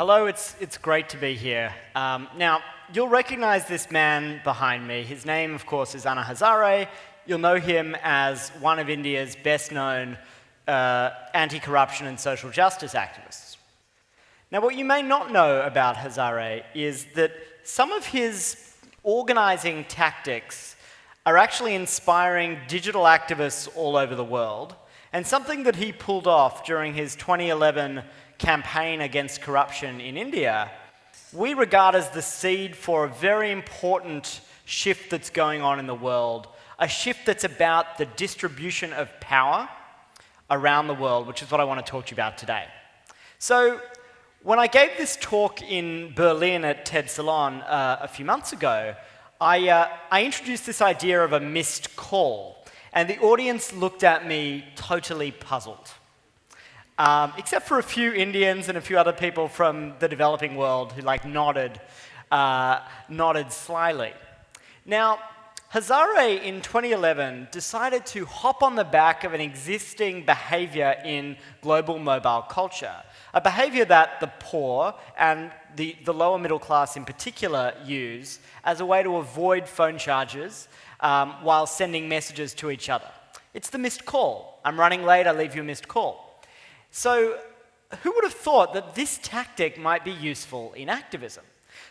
Hello, it's great to be here. Now, you'll recognize this man behind me. His name, of course, is Anna Hazare. You'll know him as one of India's best-known anti-corruption and social justice activists. Now, what you may not know about Hazare is that some of his organizing tactics are actually inspiring digital activists all over the world, and something that he pulled off during his 2011 campaign against corruption in India, we regard as the seed for a very important shift that's going on in the world, a shift that's about the distribution of power around the world, which is what I want to talk to you about today. So, when I gave this talk in Berlin at TED Salon a few months ago, I introduced this idea of a missed call, and the audience looked at me totally puzzled. Except for a few Indians and a few other people from the developing world who nodded slyly. Now, Hazare in 2011 decided to hop on the back of an existing behavior in global mobile culture, a behavior that the poor and the lower middle class in particular use as a way to avoid phone charges while sending messages to each other. It's the missed call. I'm running late, I'll leave you a missed call. So, who would have thought that this tactic might be useful in activism?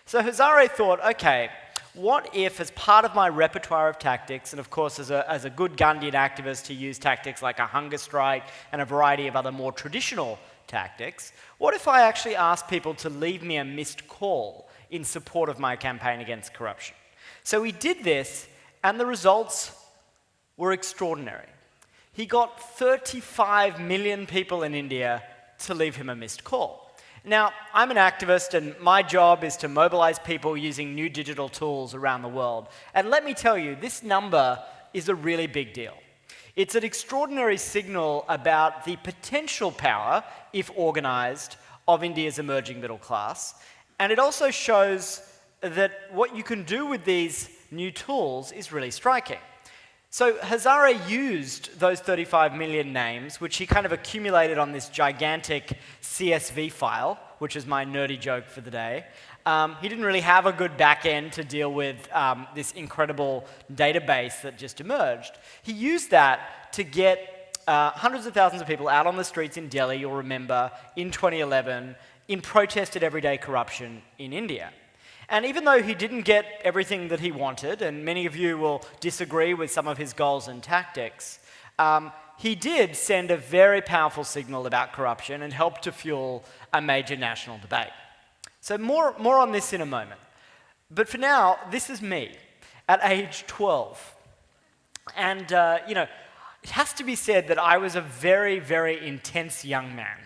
So Hazare thought, okay, what if as part of my repertoire of tactics, and of course as a good Gandhian activist who used tactics like a hunger strike and a variety of other more traditional tactics, what if I actually asked people to leave me a missed call in support of my campaign against corruption? So he did this, and the results were extraordinary. He got 35 million people in India to leave him a missed call. Now, I'm an activist, and my job is to mobilize people using new digital tools around the world. And let me tell you, this number is a really big deal. It's an extraordinary signal about the potential power, if organized, of India's emerging middle class. And it also shows that what you can do with these new tools is really striking. So Hazare used those 35 million names, which he kind of accumulated on this gigantic CSV file, which is my nerdy joke for the day. He didn't really have a good back end to deal with this incredible database that just emerged. He used that to get hundreds of thousands of people out on the streets in Delhi, you'll remember, in 2011, in protest at everyday corruption in India. And even though he didn't get everything that he wanted, and many of you will disagree with some of his goals and tactics, he did send a very powerful signal about corruption and helped to fuel a major national debate. So more on this in a moment. But for now, this is me at age 12. And, it has to be said that I was a very, very intense young man.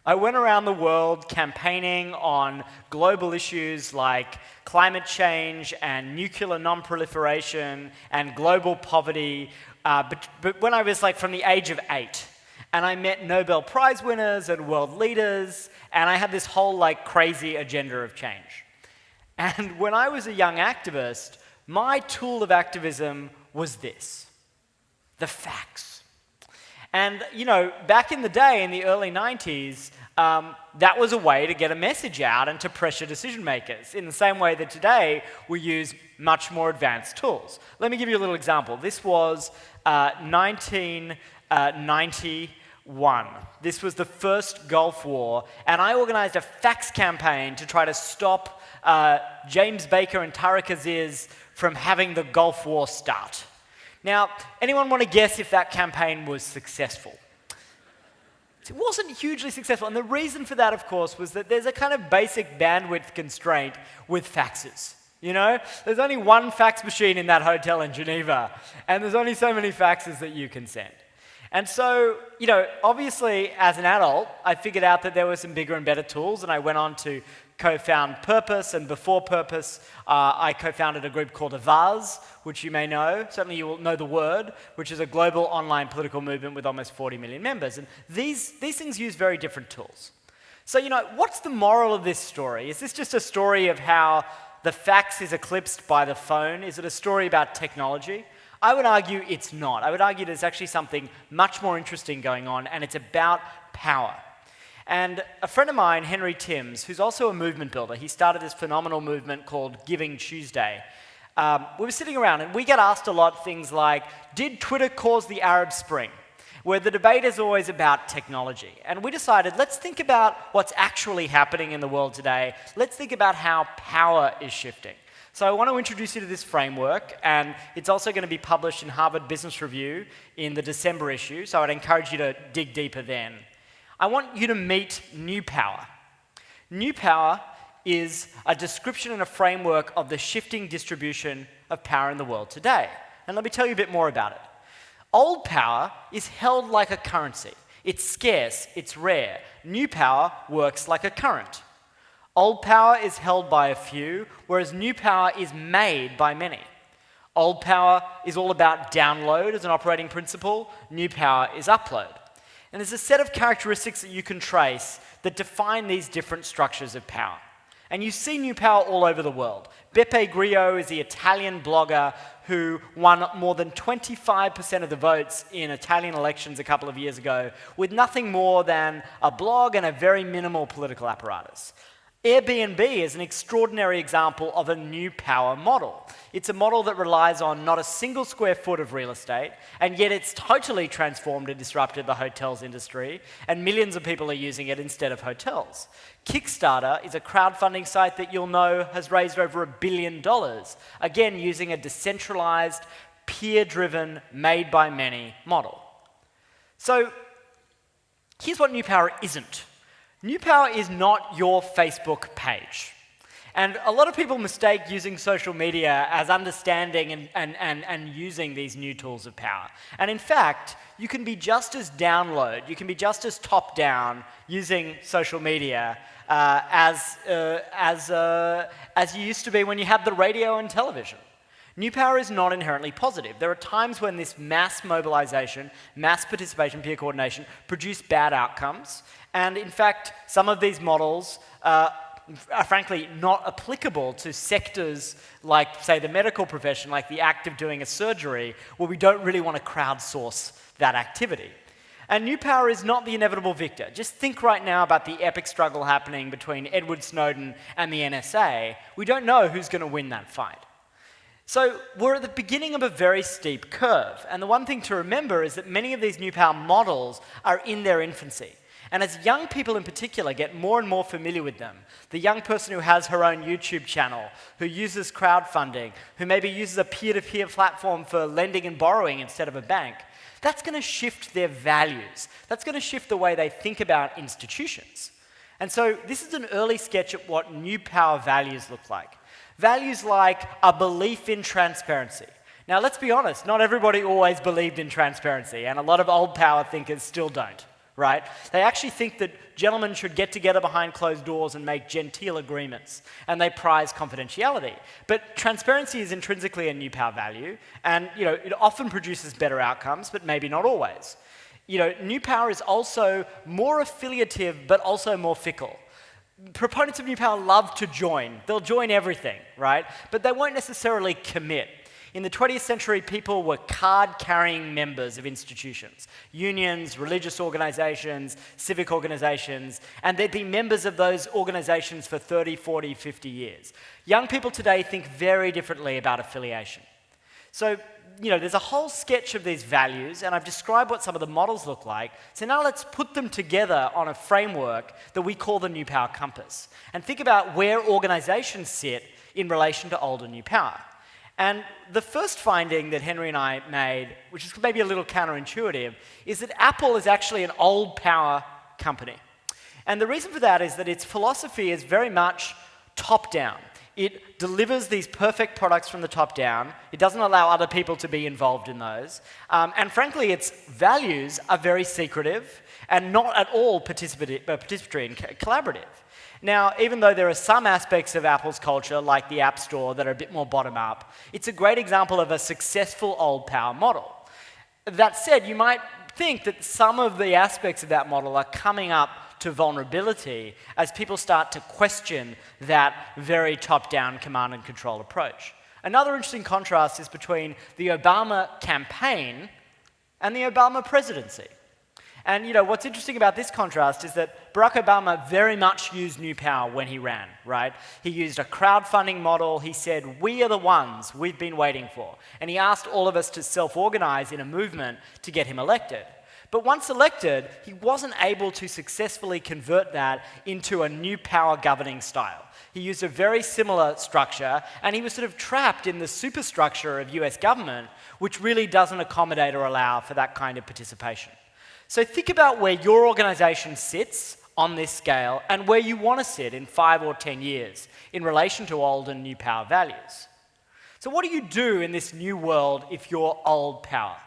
I went around the world campaigning on global issues like climate change and nuclear non-proliferation and global poverty, but when I was from the age of 8. And I met Nobel Prize winners and world leaders, and I had this whole crazy agenda of change. And when I was a young activist, my tool of activism was this: the facts. And, back in the day, in the early 90s, that was a way to get a message out and to pressure decision makers, in the same way that today we use much more advanced tools. Let me give you a little example. This was 1991. This was the first Gulf War, and I organized a fax campaign to try to stop James Baker and Tariq Aziz from having the Gulf War start. Now, anyone want to guess if that campaign was successful? It wasn't hugely successful, and the reason for that, of course, was that there's a kind of basic bandwidth constraint with faxes. There's only one fax machine in that hotel in Geneva, and there's only so many faxes that you can send. And so, obviously, as an adult, I figured out that there were some bigger and better tools, and I went on to co-found Purpose, and before Purpose, I co-founded a group called Avaaz, which you may know. Certainly you will know the word, which is a global online political movement with almost 40 million members. And these things use very different tools. So, what's the moral of this story? Is this just a story of how the fax is eclipsed by the phone? Is it a story about technology? I would argue it's not. I would argue there's actually something much more interesting going on, and it's about power. And a friend of mine, Henry Timms, who's also a movement builder, he started this phenomenal movement called Giving Tuesday. We were sitting around and we get asked a lot things like, did Twitter cause the Arab Spring? Where the debate is always about technology. And we decided, let's think about what's actually happening in the world today. Let's think about how power is shifting. So I want to introduce you to this framework, and it's also going to be published in Harvard Business Review in the December issue, so I'd encourage you to dig deeper then. I want you to meet new power. New power is a description and a framework of the shifting distribution of power in the world today. And let me tell you a bit more about it. Old power is held like a currency. It's scarce, it's rare. New power works like a current. Old power is held by a few, whereas new power is made by many. Old power is all about download as an operating principle. New power is upload. And there's a set of characteristics that you can trace that define these different structures of power. And you see new power all over the world. Beppe Grillo is the Italian blogger who won more than 25% of the votes in Italian elections a couple of years ago with nothing more than a blog and a very minimal political apparatus. Airbnb is an extraordinary example of a new power model. It's a model that relies on not a single square foot of real estate, and yet it's totally transformed and disrupted the hotels industry, and millions of people are using it instead of hotels. Kickstarter is a crowdfunding site that you'll know has raised over $1 billion, again using a decentralized, peer-driven, made-by-many model. So here's what new power isn't. New power is not your Facebook page. And a lot of people mistake using social media as understanding and using these new tools of power. And in fact, you can be just as download, you can be just as top-down using social media as you used to be when you had the radio and television. New power is not inherently positive. There are times when this mass mobilization, mass participation, peer coordination produce bad outcomes. And in fact, some of these models are frankly not applicable to sectors like, say, the medical profession, like the act of doing a surgery, where we don't really want to crowdsource that activity. And new power is not the inevitable victor. Just think right now about the epic struggle happening between Edward Snowden and the NSA. We don't know who's going to win that fight. So we're at the beginning of a very steep curve. And the one thing to remember is that many of these new power models are in their infancy. And as young people in particular get more and more familiar with them, the young person who has her own YouTube channel, who uses crowdfunding, who maybe uses a peer-to-peer platform for lending and borrowing instead of a bank, that's going to shift their values. That's going to shift the way they think about institutions. And so this is an early sketch at what new power values look like. Values like a belief in transparency. Now, let's be honest, not everybody always believed in transparency, and a lot of old power thinkers still don't, right? They actually think that gentlemen should get together behind closed doors and make genteel agreements, and they prize confidentiality. But transparency is intrinsically a new power value, and it often produces better outcomes, but maybe not always. New power is also more affiliative, but also more fickle. Proponents of new power love to join. They'll join everything, right? But they won't necessarily commit. In the 20th century, people were card-carrying members of institutions, unions, religious organizations, civic organizations, and they'd be members of those organizations for 30, 40, 50 years. Young people today think very differently about affiliation. So, there's a whole sketch of these values, and I've described what some of the models look like. So now let's put them together on a framework that we call the New Power Compass, and think about where organizations sit in relation to old and new power. And the first finding that Henry and I made, which is maybe a little counterintuitive, is that Apple is actually an old power company. And the reason for that is that its philosophy is very much top-down. It delivers these perfect products from the top down. It doesn't allow other people to be involved in those. And frankly, its values are very secretive and not at all participatory and collaborative. Now, even though there are some aspects of Apple's culture, like the App Store, that are a bit more bottom-up, it's a great example of a successful old power model. That said, you might think that some of the aspects of that model are coming up to vulnerability as people start to question that very top-down command and control approach. Another interesting contrast is between the Obama campaign and the Obama presidency. And what's interesting about this contrast is that Barack Obama very much used new power when he ran, right? He used a crowdfunding model. He said, we are the ones we've been waiting for. And he asked all of us to self-organize in a movement to get him elected. But once elected, he wasn't able to successfully convert that into a new power governing style. He used a very similar structure, and he was sort of trapped in the superstructure of US government, which really doesn't accommodate or allow for that kind of participation. So think about where your organization sits on this scale and where you want to sit in 5 or 10 years in relation to old and new power values. So what do you do in this new world if you're old power?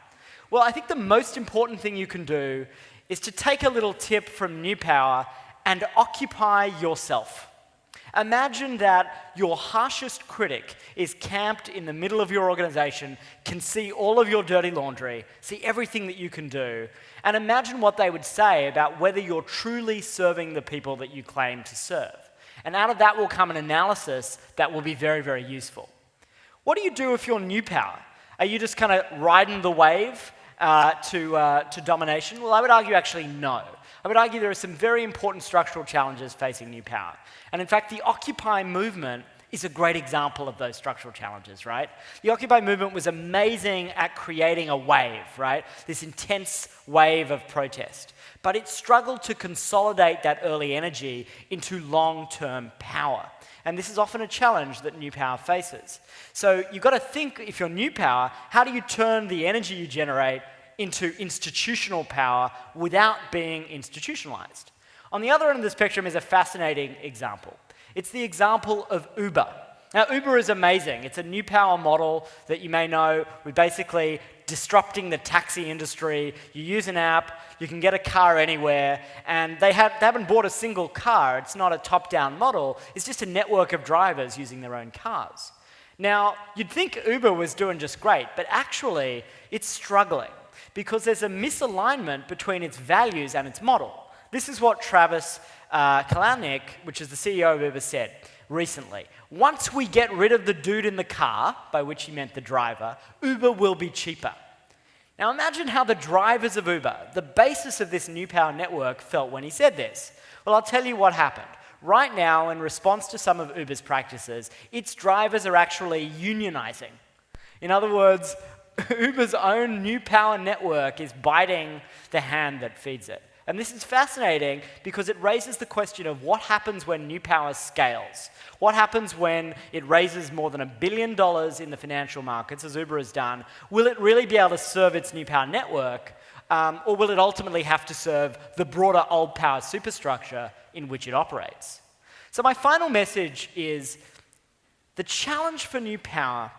Well, I think the most important thing you can do is to take a little tip from new power and occupy yourself. Imagine that your harshest critic is camped in the middle of your organization, can see all of your dirty laundry, see everything that you can do, and imagine what they would say about whether you're truly serving the people that you claim to serve. And out of that will come an analysis that will be very, very useful. What do you do if you're new power? Are you just kind of riding the wave to domination? Well, I would argue actually no. I would argue there are some very important structural challenges facing new power. And in fact, the Occupy movement is a great example of those structural challenges, right? The Occupy movement was amazing at creating a wave, right? This intense wave of protest. But it struggled to consolidate that early energy into long-term power. And this is often a challenge that new power faces. So you've got to think, if you're new power, how do you turn the energy you generate into institutional power without being institutionalized? On the other end of the spectrum is a fascinating example. It's the example of Uber. Now, Uber is amazing. It's a new power model that you may know. We're basically disrupting the taxi industry. You use an app, you can get a car anywhere, and they haven't bought a single car. It's not a top-down model. It's just a network of drivers using their own cars. Now, you'd think Uber was doing just great, but actually, it's struggling because there's a misalignment between its values and its model. This is what Travis Kalanick, which is the CEO of Uber, said recently. Once we get rid of the dude in the car, by which he meant the driver, Uber will be cheaper. Now imagine how the drivers of Uber, the basis of this new power network, felt when he said this. Well, I'll tell you what happened. Right now, in response to some of Uber's practices, its drivers are actually unionizing. In other words, Uber's own new power network is biting the hand that feeds it. And this is fascinating because it raises the question of what happens when new power scales. What happens when it raises more than $1 billion in the financial markets, as Uber has done? Will it really be able to serve its new power network, or will it ultimately have to serve the broader old power superstructure in which it operates? So my final message is the challenge for new power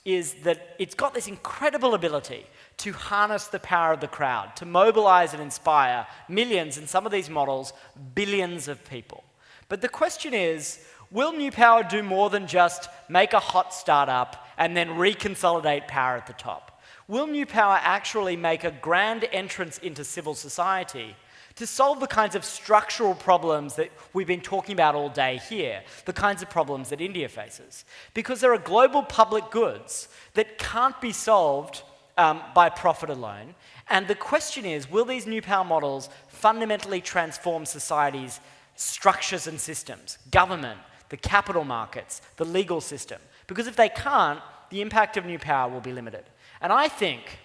is that it's got this incredible ability to harness the power of the crowd, to mobilize and inspire millions, in some of these models, billions of people. But the question is, will new power do more than just make a hot startup and then reconsolidate power at the top? Will new power actually make a grand entrance into civil society to solve the kinds of structural problems that we've been talking about all day here, the kinds of problems that India faces? Because there are global public goods that can't be solved by profit alone. And the question is, will these new power models fundamentally transform society's structures and systems, government, the capital markets, the legal system? Because if they can't, the impact of new power will be limited. And I think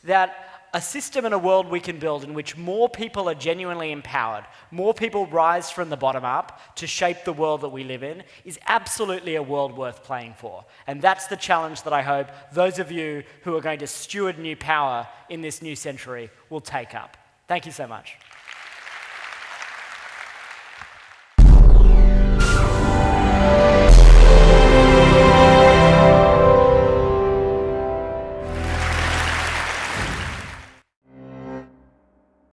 that a system and a world we can build in which more people are genuinely empowered, more people rise from the bottom up to shape the world that we live in, is absolutely a world worth playing for. And that's the challenge that I hope those of you who are going to steward new power in this new century will take up. Thank you so much.